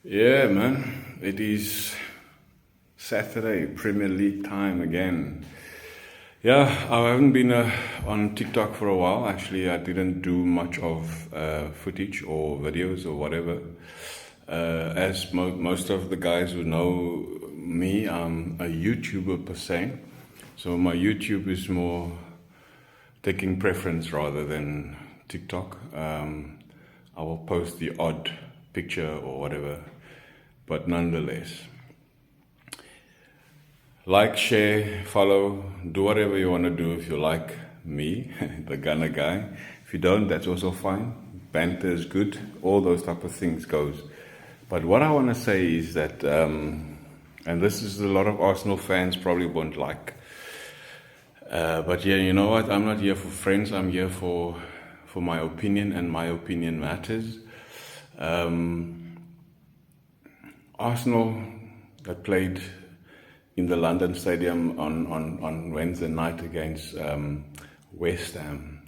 Yeah, man. It is Saturday, Premier League time again. Yeah, I haven't been on TikTok for a while. Actually, I didn't do much of footage or videos or whatever. As most of the guys who know me, I'm a YouTuber per se. So my YouTube is more taking preference rather than TikTok. I will post the odd picture or whatever, but nonetheless, like, share, follow, do whatever you want to do if you like me, the Gunner guy. If you don't, that's also fine. Banter is good. All those type of things goes. But what I want to say is that, and this is a lot of Arsenal fans probably won't like. But yeah, you know what? I'm not here for friends. I'm here for my opinion, and my opinion matters. Arsenal that played in the London Stadium on Wednesday night against West Ham.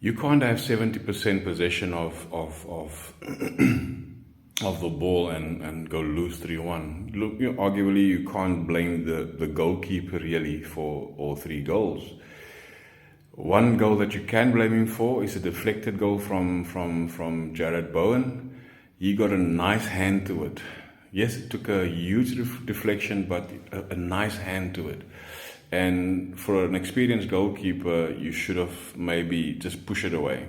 You can't have 70% possession of of the ball and go lose 3-1. Look, arguably you can't blame the goalkeeper really for all three goals. One goal that you can blame him for is a deflected goal from Jared Bowen. He got a nice hand to it. Yes, it took a huge deflection, but a nice hand to it. And for an experienced goalkeeper, you should have maybe just pushed it away.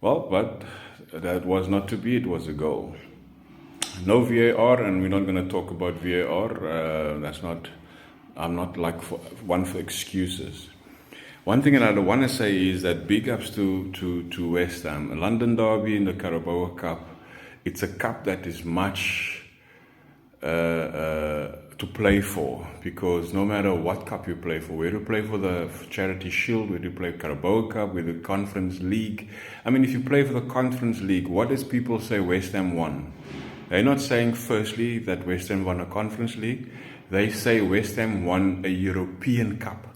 Well, but that was not to be. It was a goal. No VAR, and we're not going to talk about VAR. I'm not like one for excuses. One thing that I want to say is that big ups to West Ham. A London derby in the Carabao Cup. It's a cup that is much to play for, because no matter what cup you play for, whether you play for the Charity Shield, whether you play Carabao Cup, whether the Conference League. I mean, if you play for the Conference League, what does people say West Ham won? They're not saying firstly that West Ham won a Conference League. They say West Ham won a European Cup.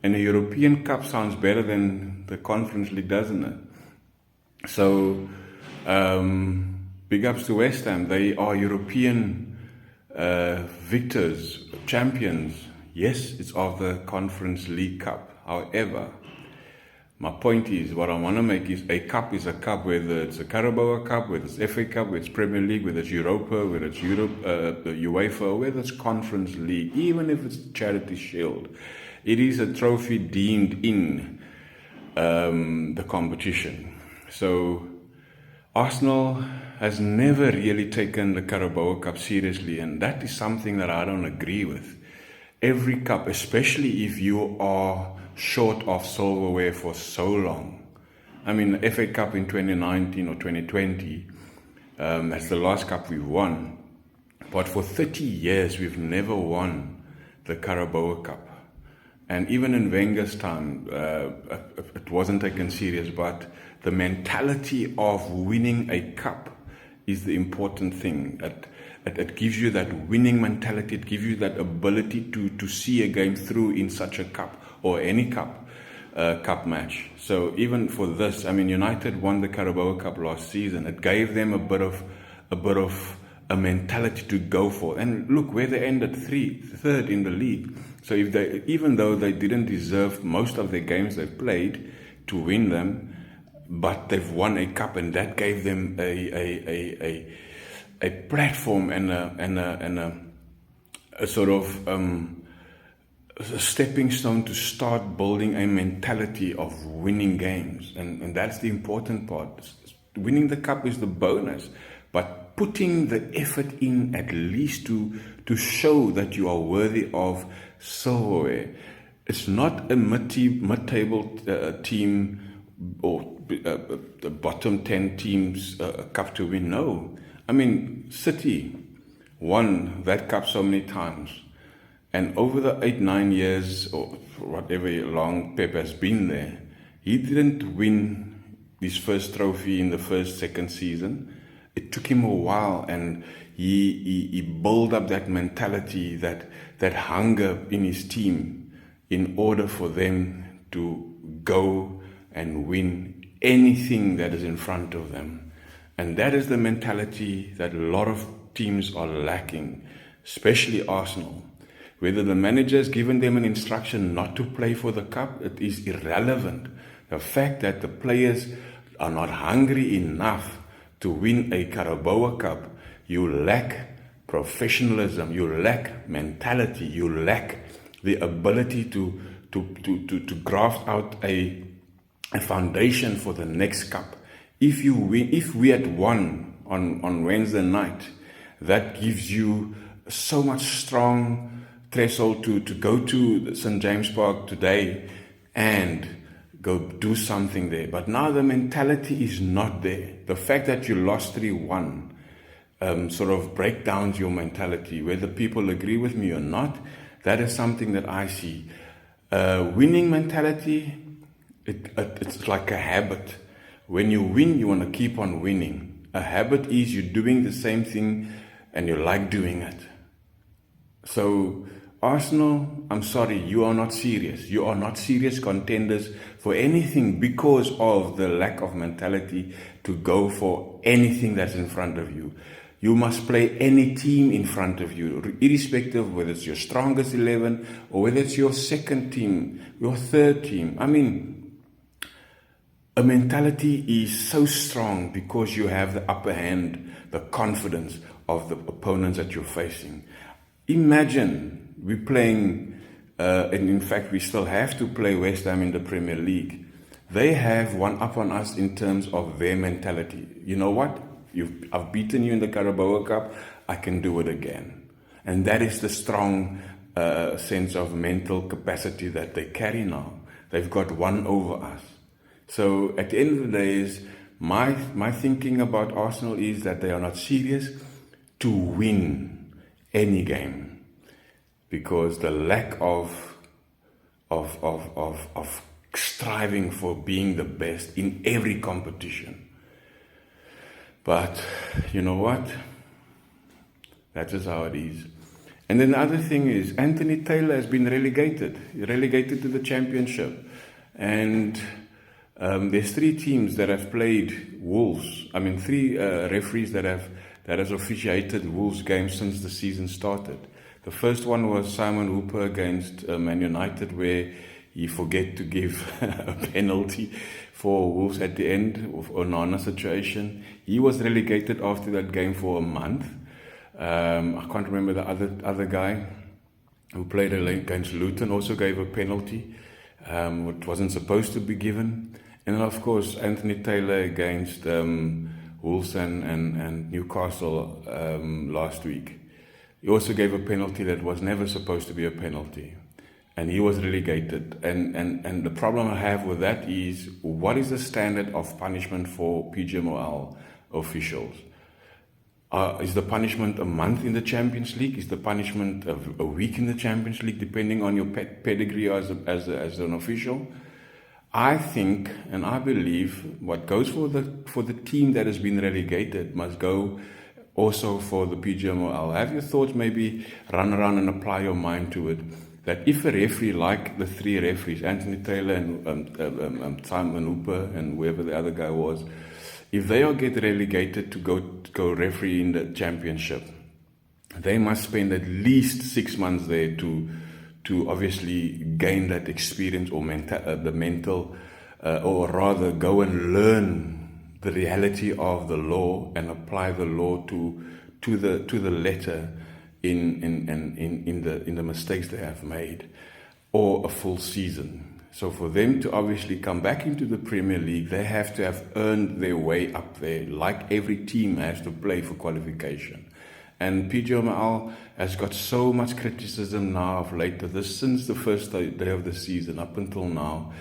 And a European Cup sounds better than the Conference League, doesn't it? So, big ups to West Ham. They are European victors, champions. Yes, it's of the Conference League Cup. However, my point is, what I want to make is a cup, whether it's a Carabao Cup, whether it's FA Cup, whether it's Premier League, whether it's Europa, whether it's UEFA, whether it's Conference League, even if it's Charity Shield. It is a trophy deemed in the competition. So Arsenal has never really taken the Carabao Cup seriously, and that is something that I don't agree with. Every cup, especially if you are short of silverware for so long. I mean, the FA Cup in 2019 or 2020, that's the last cup we've won. But for 30 years, we've never won the Carabao Cup. And even in Wenger's time, it wasn't taken serious, but the mentality of winning a cup is the important thing. It gives you that winning mentality. It gives you that ability to see a game through in such a cup or any cup match. So even for this, I mean, United won the Carabao Cup last season. It gave them a bit of a mentality to go for. And look where they ended, third in the league. So even though they didn't deserve most of their games they played to win them, but they've won a cup, and that gave them a platform and a sort of a stepping stone to start building a mentality of winning games, and that's the important part. Winning the cup is the bonus, but putting the effort in at least to show that you are worthy of silverware. It's not a mid-table team or the bottom 10 teams cup to win. No, I mean, City won that cup so many times, and over the 8-9 years or whatever long Pep has been there, he didn't win his first trophy in the second season. It took him a while, and he built up that mentality, that hunger in his team, in order for them to go and win anything that is in front of them. And that is the mentality that a lot of teams are lacking, especially Arsenal. Whether the manager has given them an instruction not to play for the cup, it is irrelevant. The fact that the players are not hungry enough to win a Carabao Cup, you lack professionalism, you lack mentality, you lack the ability to graft out a foundation for the next cup. If we had won on Wednesday night, that gives you so much strong threshold to go to St. James Park today and go do something there. But now the mentality is not there. The fact that you lost 3-1 sort of break down your mentality. Whether people agree with me or not, that is something that I see. Winning mentality, it's like a habit. When you win, you want to keep on winning. A habit is you're doing the same thing and you like doing it. So Arsenal, I'm sorry, you are not serious. You are not serious contenders for anything because of the lack of mentality to go for anything that's in front of you. You must play any team in front of you, irrespective of whether it's your strongest 11 or whether it's your second team, your third team. I mean, a mentality is so strong because you have the upper hand, the confidence of the opponents that you're facing. Imagine we're playing, and in fact we still have to play West Ham in the Premier League. They have one up on us in terms of their mentality. You know what? I've beaten you in the Carabao Cup, I can do it again. And that is the strong sense of mental capacity that they carry now. They've got one over us. So at the end of the day, is my thinking about Arsenal is that they are not serious to win any game. Because the lack of striving for being the best in every competition. But you know what? That is how it is. And then the other thing is, Anthony Taylor has been relegated to the Championship. And there's 3 teams that have played Wolves. I mean, 3 referees that has officiated Wolves games since the season started. The first one was Simon Hooper against Man United, where he forget to give a penalty for Wolves at the end of Onana situation. He was relegated after that game for a month. I can't remember the other guy who played against Luton also gave a penalty, which wasn't supposed to be given. And then, of course, Anthony Taylor against Wolves and Newcastle last week. He also gave a penalty that was never supposed to be a penalty. And he was relegated. And the problem I have with that is, what is the standard of punishment for PGMOL officials? Is the punishment a month in the Champions League? Is the punishment a week in the Champions League, depending on your pedigree as an official? I think and I believe what goes for the team that has been relegated must go also for the PGMOL. Have your thoughts, maybe run around and apply your mind to it. That if a referee like the 3 referees, Anthony Taylor and Simon Hooper and whoever the other guy was, if they all get relegated to go referee in the Championship, they must spend at least 6 months there to obviously gain that experience or the mental, or rather go and learn the reality of the law and apply the law to the letter in the mistakes they have made, or a full season. So for them to obviously come back into the Premier League, they have to have earned their way up there, like every team has to play for qualification. And PGMOL has got so much criticism now of late, since the first day of the season up until now.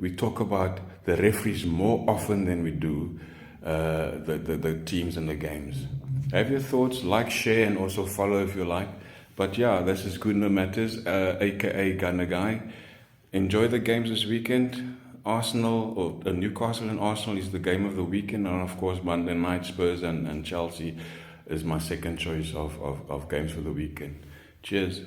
We talk about the referees more often than we do the teams and the games. Have your thoughts, like, share, and also follow if you like. But yeah, this is Gunda Matters, aka Gunner Guy. Enjoy the games this weekend. Arsenal, or Newcastle and Arsenal is the game of the weekend, and of course Monday night Spurs and Chelsea is my second choice of games for the weekend. Cheers.